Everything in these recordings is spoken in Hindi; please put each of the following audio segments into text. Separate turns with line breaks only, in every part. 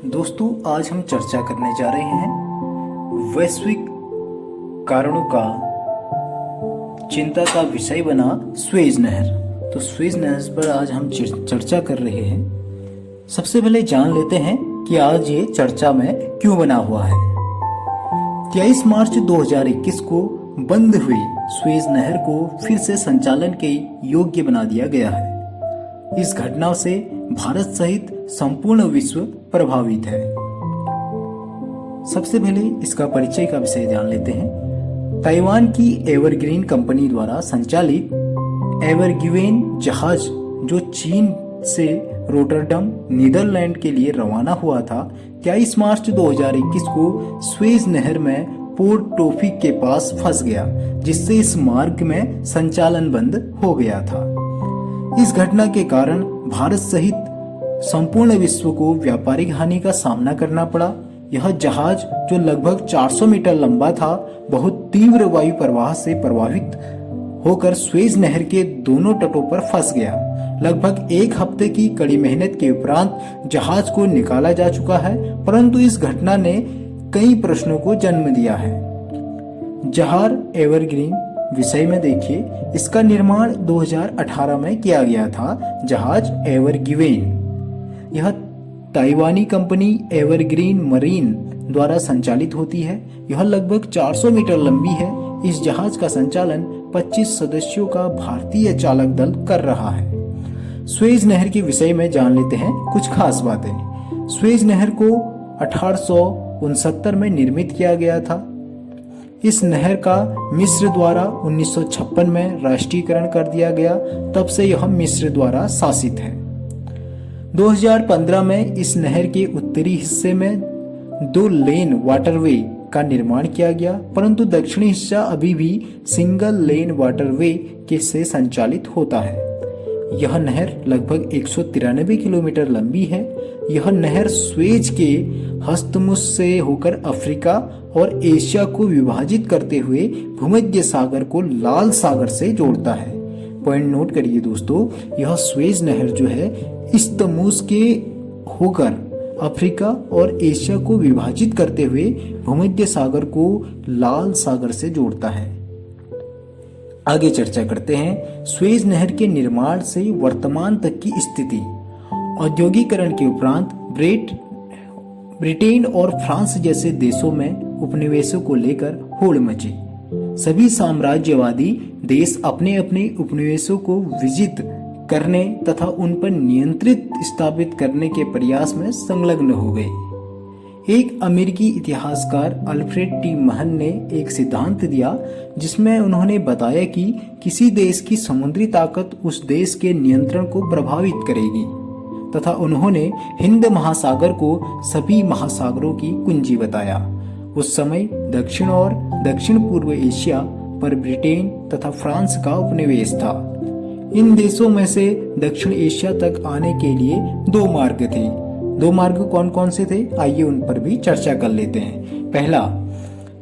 दोस्तों, आज हम चर्चा करने जा रहे हैं वैश्विक कारणों का चिंता का विषय बना स्वेज नहर। तो स्वेज नहर पर आज हम चर्चा कर रहे हैं। सबसे पहले जान लेते हैं कि आज ये चर्चा में क्यों बना हुआ है। 23 मार्च 2021 को बंद हुई स्वेज नहर को फिर से संचालन के योग्य बना दिया गया है। इस घटना से भारत सहित संपूर्ण विश्व प्रभावित है। सबसे पहले इसका परिचय का विषय जान लेते हैं। ताइवान की एवरग्रीन कंपनी द्वारा संचालित एवरगिवेन जहाज जो चीन से रोटरडम नीदरलैंड के लिए रवाना हुआ था, 23 मार्च 2021 को स्वेज नहर में पोर्ट टोफिक के पास फंस गया, जिससे इस मार्ग में संचालन बंद हो गया था। इस घटना के कारण भारत सहित संपूर्ण विश्व को व्यापारिक हानि का सामना करना पड़ा। यह जहाज जो लगभग 400 मीटर लंबा था, बहुत तीव्र वायु प्रवाह से प्रभावित होकर स्वेज नहर के दोनों तटों पर फंस गया। लगभग एक हफ्ते की कड़ी मेहनत के उपरांत जहाज को निकाला जा चुका है, परंतु इस घटना ने कई प्रश्नों को जन्म दिया है। जहाज एवरग्रीन विषय में देखिए, इसका निर्माण 2018 में किया गया था। जहाज एवरगिवेन यह ताइवानी कंपनी एवरग्रीन मरीन द्वारा संचालित होती है। यह लगभग 400 मीटर लंबी है। इस जहाज का संचालन 25 सदस्यों का भारतीय चालक दल कर रहा है। स्वेज नहर के विषय में जान लेते हैं कुछ खास बातें। स्वेज नहर को 1869 में निर्मित किया गया था। इस नहर का मिस्र द्वारा 1956 में राष्ट्रीयकरण कर दिया गया। तब से यह मिस्र द्वारा शासित है। 2015 में इस नहर के उत्तरी हिस्से में 2 लेन वाटरवे का निर्माण किया गया, परंतु दक्षिणी हिस्सा अभी भी सिंगल लेन वाटरवे के से संचालित होता है। यह नहर लगभग 193 किलोमीटर लंबी है। यह नहर स्वेज के हस्तमुख से होकर अफ्रीका और एशिया को विभाजित करते हुए भूमध्य सागर को लाल सागर से जोड़ता है। पॉइंट नोट करिए दोस्तों, यह स्वेज नहर जो है इस्तमुस के होकर अफ्रीका और एशिया को विभाजित करते हुए भूमध्य सागर को लाल सागर से जोड़ता है। आगे चर्चा करते हैं स्वेज नहर के निर्माण से वर्तमान तक की स्थिति। औद्योगिकरण के उपरांत ब्रिटेन और फ्रांस जैसे देशों में उपनिवेशों को लेकर होड़ मची। सभी साम्राज्यवादी देश अपने अपने उपनिवेशों को विजित करने तथा उन पर नियंत्रित स्थापित करने के प्रयास में संलग्न हो गए। एक अमेरिकी इतिहासकार अल्फ्रेड टी महन ने एक सिद्धांत दिया, जिसमें उन्होंने बताया कि किसी देश की समुद्री ताकत उस देश के नियंत्रण को प्रभावित करेगी, तथा उन्होंने हिंद महासागर को सभी महासागरों की कुंजी बताया। उस समय दक्षिण और दक्षिण पूर्व एशिया पर ब्रिटेन तथा फ्रांस का उपनिवेश था। इन देशों में से दक्षिण एशिया तक आने के लिए 2 मार्ग थे। 2 मार्ग कौन कौन से थे, आइए उन पर भी चर्चा कर लेते हैं।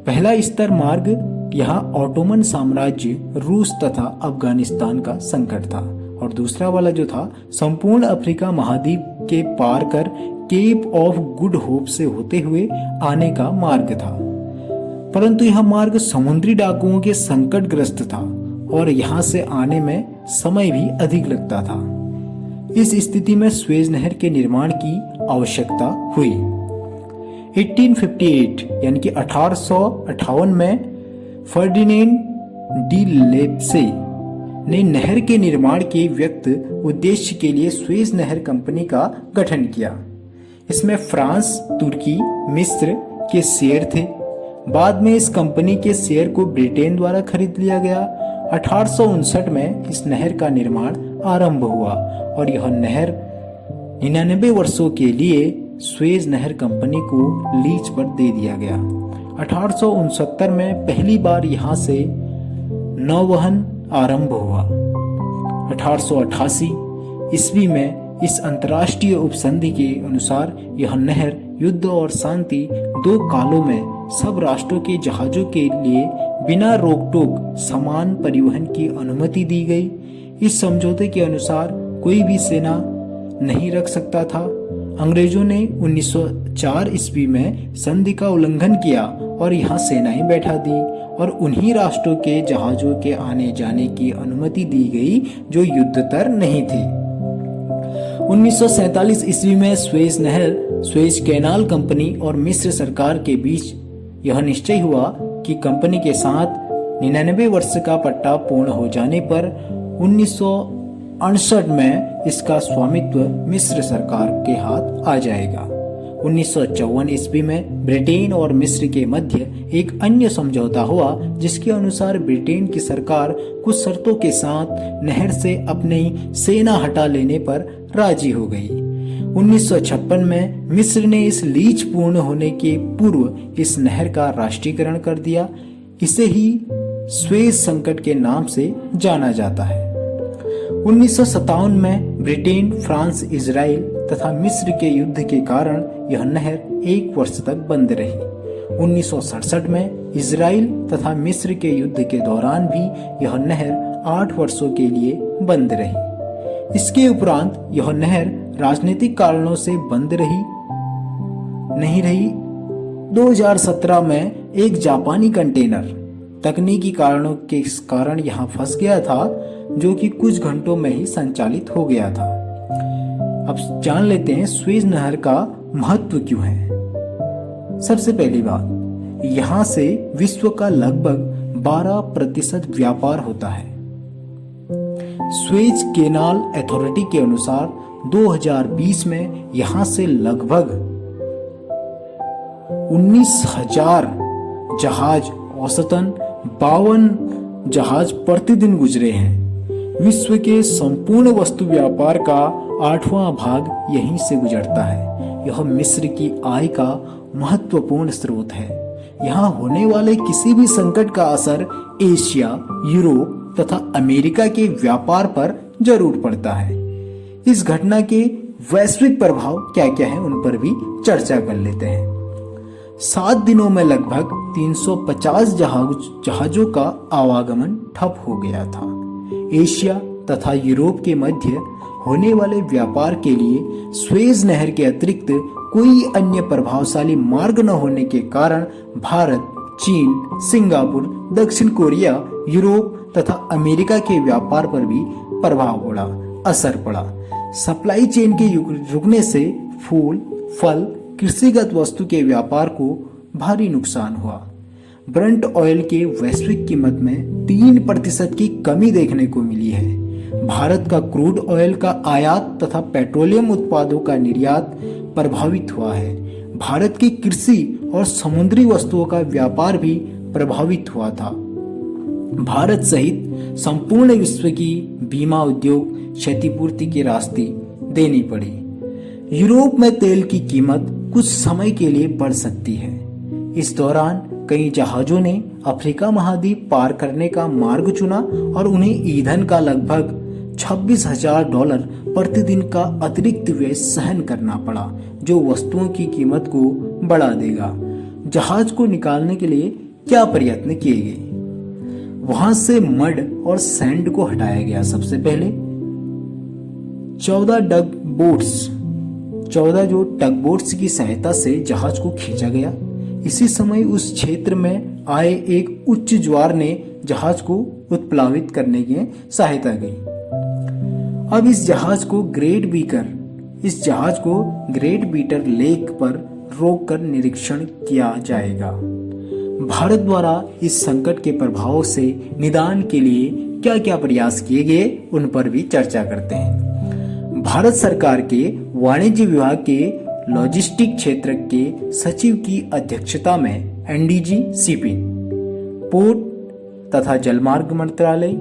पहला स्तर मार्ग यहाँ ऑटोमन साम्राज्य, रूस तथा अफगानिस्तान का संकट था, और दूसरा वाला जो था संपूर्ण अफ्रीका महाद्वीप के पार कर केप ऑफ गुड होप से होते हुए आने का मार्ग था। परंतु यह मार्ग समुद्री डाकुओं के संकटग्रस्त था और यहाँ से आने में समय भी अधिक लगता था। इस स्थिति में स्वेज नहर के निर्माण की आवश्यकता हुई। 1858 यानी कि 1858 में फर्डिनेंड डी लेप्से ने नहर के निर्माण के व्यक्त उद्देश्य के लिए स्वेज नहर कंपनी का गठन किया। इसमें फ्रांस, तुर्की, मिस्र के शेयर थे। बाद में इस कंपनी के शेयर को ब्रिटेन द्वारा खरीद लिया गया। 1859 में इस नहर का निर्माण आरंभ हुआ और यह नहर 99 वर्षों के लिए स्वेज नहर कंपनी को लीज पर दे दिया गया। 1869 में पहली बार यहाँ से नौवहन आरंभ हुआ। 1888 ईस्वी में इस अंतर्राष्ट्रीय उपसंधि के अनुसार यह नहर युद्ध और शांति 2 कालों में सब राष्ट्रों के जहाजों के लिए बिना रोक टोक समान परिवहन की अनुमति दी गई। इस समझौते के अनुसार कोई भी सेना नहीं रख सकता था। अंग्रेजों ने 1904 ईस्वी में संधि का उल्लंघन किया और यहाँ सेनाएं बैठा दी और उन्हीं राष्ट्रों के जहाजों के आने जाने की अनुमति दी गई जो युद्धतर नहीं थे। 1947 ईस्वी में स्वेज नहर, स्वेज कैनाल कंपनी और मिस्र सरकार के बीच यह निश्चय हुआ कि कंपनी के साथ 99 वर्ष का पट्टा पूर्ण हो जाने पर 1968 में इसका स्वामित्व मिस्र सरकार के हाथ आ जाएगा। 1954 ईस्वी में ब्रिटेन और मिस्र के मध्य एक अन्य समझौता हुआ जिसके अनुसार ब्रिटेन की सरकार कुछ शर्तों के साथ नहर से अपनी सेना हटा लेने पर राजी हो गई। 1956 में मिस्र ने इस लीज पूर्ण होने के पूर्व इस नहर का राष्ट्रीयकरण कर दिया। इसे ही स्वेज संकट के नाम से जाना जाता है। 1957 में ब्रिटेन, फ्रांस, इजराइल तथा मिस्र के युद्ध के कारण यह नहर 1 वर्ष तक बंद रही। 1967 में इजराइल तथा मिस्र के युद्ध के दौरान भी यह नहर 8 वर्षों के लिए बंद रही। इसके उपरांत यह नहर राजनीतिक कारणों से बंद नहीं रही। 2017 में एक जापानी कंटेनर तकनीकी कारणों के कारण यहाँ फंस गया था जो कि कुछ घंटों में ही संचालित हो गया था। अब जान लेते हैं स्वेज नहर का महत्व क्यों है। सबसे पहली बात, यहाँ से विश्व का लगभग 12% व्यापार होता है। स्वेज कैनाल अथॉरिटी के अनुसार 2020 में यहाँ से लगभग 19,000 जहाज, औसतन 52 जहाज प्रतिदिन गुजरे हैं। विश्व के संपूर्ण वस्तु व्यापार का 8वां भाग यहीं से गुजरता है। यह मिस्र की आय का महत्वपूर्ण स्रोत है। यहाँ होने वाले किसी भी संकट का असर एशिया, यूरोप तथा अमेरिका के व्यापार पर जरूर पड़ता है। इस घटना के वैश्विक प्रभाव क्या क्या है उन पर भी चर्चा कर लेते हैं। 7 दिनों में लगभग 350 जहाजों का आवागमन ठप हो गया था। एशिया तथा यूरोप के मध्य होने वाले व्यापार के लिए स्वेज नहर के अतिरिक्त कोई अन्य प्रभावशाली मार्ग न होने के कारण भारत, चीन, सिंगापुर, दक्षिण कोरिया, यूरोप तथा अमेरिका के व्यापार पर भी असर पड़ा। सप्लाई चेन के रुकने से फूल, फल, कृषिगत वस्तु के व्यापार को भारी नुकसान हुआ। ब्रंट ऑयल के वैश्विक कीमत में 3% की कमी देखने को मिली है। भारत का क्रूड ऑयल का आयात तथा पेट्रोलियम उत्पादों का निर्यात प्रभावित हुआ है। भारत की कृषि और समुद्री वस्तुओं का व्यापार भी प्रभावित हुआ था। भारत सहित संपूर्ण विश्व की बीमा उद्योग क्षतिपूर्ति की राशि देनी पड़ी। यूरोप में तेल की कीमत कुछ समय के लिए बढ़ सकती है। इस दौरान कई जहाजों ने अफ्रीका महाद्वीप पार करने का मार्ग चुना और उन्हें ईंधन का लगभग $26,000 प्रतिदिन का अतिरिक्त व्यय सहन करना पड़ा, जो वस्तुओं की कीमत को बढ़ा देगा। जहाज को निकालने के लिए क्या प्रयत्न किए गए? वहां से मड और सैंड को हटाया गया। सबसे पहले 14 टग बोट्स की सहायता से जहाज को खींचा गया। इसी समय उस क्षेत्र में आए एक उच्च ज्वार ने जहाज को उत्प्लावित करने की सहायता की। अब इस जहाज को ग्रेट बीटर लेक पर रोककर निरीक्षण किया जाएगा। भारत द्वारा इस संकट के प्रभावों से निदान के लिए क्या क्या प्रयास किए गए उन पर भी चर्चा करते हैं। भारत सरकार के वाणिज्य विभाग के लॉजिस्टिक क्षेत्र के सचिव की अध्यक्षता में एनडीजी शिपिंग, पोर्ट तथा जलमार्ग मंत्रालय,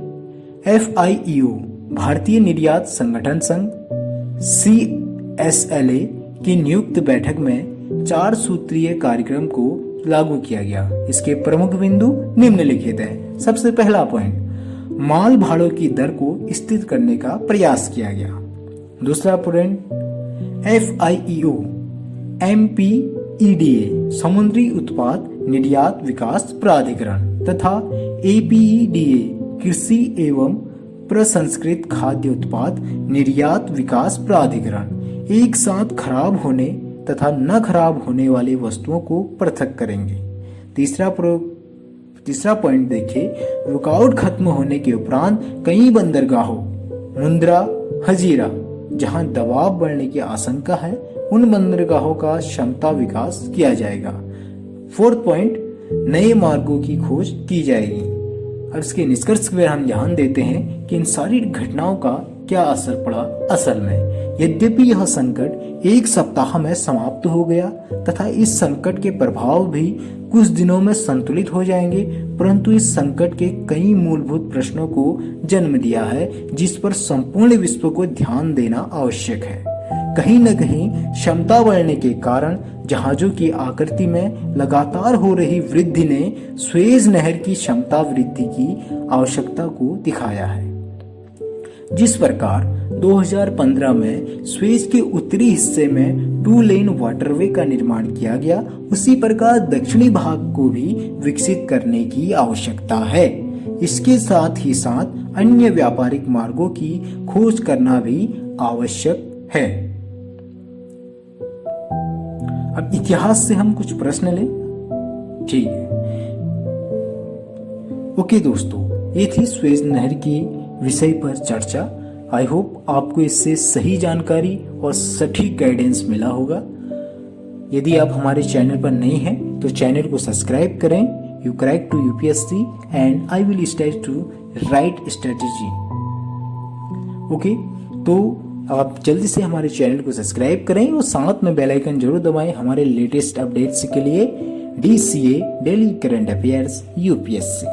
FIEO भारतीय निर्यात संगठन संघ, CSLA की नियुक्त बैठक में 4 सूत्रीय कार्यक्रम को लागू किया गया। इसके प्रमुख बिंदु निम्नलिखित हैं। सबसे पहला पॉइंट, माल भाड़ों की दर को स्थिर करने का प्रयास किया गया। दूसरा पॉइंट, FIEO MPEDA समुद्री उत्पाद निर्यात विकास प्राधिकरण तथा APEDA कृषि एवं प्रसंस्कृत खाद्य उत्पाद निर्यात विकास प्राधिकरण, एक साथ खराब होने तथा न खराब होने वाली वस्तुओं को पृथक करेंगे। तीसरा पॉइंट देखिए, रुकावट खत्म होने के उपरांत कई बंदरगाहों मुंद्रा, हजीरा जहां दबाव बढ़ने की आशंका है, उन बंदरगाहों का क्षमता विकास किया जाएगा। फोर्थ पॉइंट, नए मार्गों की खोज की जाएगी। और इसके निष्कर्ष पर हम ध्यान देते हैं कि इन सारी घटनाओं का क्या असर पड़ा असल में। यद्यपि यह संकट एक सप्ताह में समाप्त हो गया तथा इस संकट के प्रभाव भी कुछ दिनों में संतुलित हो जाएंगे, परंतु इस संकट के कई मूलभूत प्रश्नों को जन्म दिया है जिस पर संपूर्ण विश्व को ध्यान देना आवश्यक है। कहीं न कहीं क्षमता बढ़ने के कारण जहाजों की आकृति में लगातार हो रही वृद्धि ने सुएज नहर की क्षमता वृद्धि की आवश्यकता को दिखाया है। जिस प्रकार 2015 में सुएज के उत्तरी हिस्से में 2 लेन वाटरवे का निर्माण किया गया, उसी प्रकार दक्षिणी भाग को भी विकसित करने की आवश्यकता है। इसके साथ ही साथ अन्य व्यापारिक मार्गों की खोज करना भी आवश्यक है। अब इतिहास से हम कुछ प्रश्न लें, ठीक है। ओके दोस्तों, ये थी सुएज नहर की विषय पर चर्चा। आई होप आपको इससे सही जानकारी और सटीक गाइडेंस मिला होगा। यदि आप हमारे चैनल पर नए हैं तो चैनल को सब्सक्राइब करें। You crack to UPSC and I will start to write strategy. Okay, तो आप जल्दी से हमारे चैनल को सब्सक्राइब करें और साथ में बेल आइकन जरूर दबाएं हमारे लेटेस्ट अपडेट्स के लिए। DCA daily current affairs UPSC.